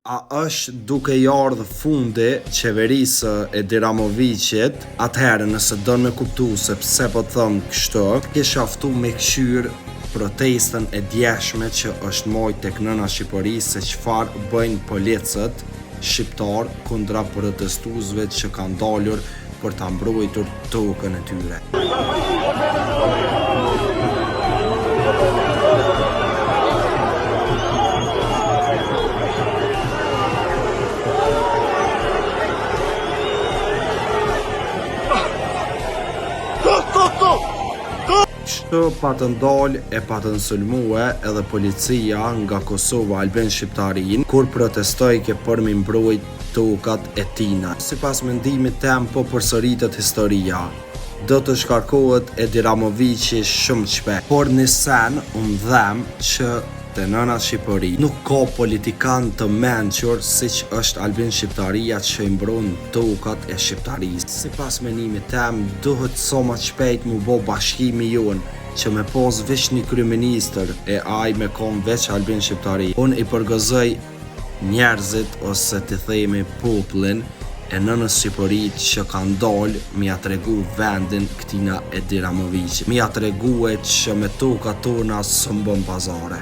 A është duke i ardhur fundi qeverisë Edi Ramovicit? Atëherë nëse don me kuptu se pse po them kështu, kisha ftu me kqyr protestën e djeshme që është mojt tek nëna Shqipërisë se çfarë bëjnë policët shqiptar kundra protestuesve që kanë dalur për ta mbrojtur tokën e tyre. Kështu pa të ndalë e pa të sulmue edhe policia nga Kosova Albin Shqiptarin kur protestoi për mi mbrojt tokat e tina. Sipas mendimit tem po përsëritet historia. Do të shkarkohet Edi Ramovici shumë shpejt, por në sen dhem që te nëna Shqipëri nuk ka politikan të mençur siç është Albin Shqiptaria që i mbron tokat e Shqiptarisë. Sipas mendimit tem duhet sa më shpejt mu bë bashkimi jonë që me pos veç një kryeministër e aj me kom veç Albin Shqiptari. Unë i përgëzoj njerëzit ose të themi popullin e nënës Shqipërit që kanë dalë mi a tregu vendin këtina Edi Ramovici. Mi a tregu që me tokat tona së mbën pazare.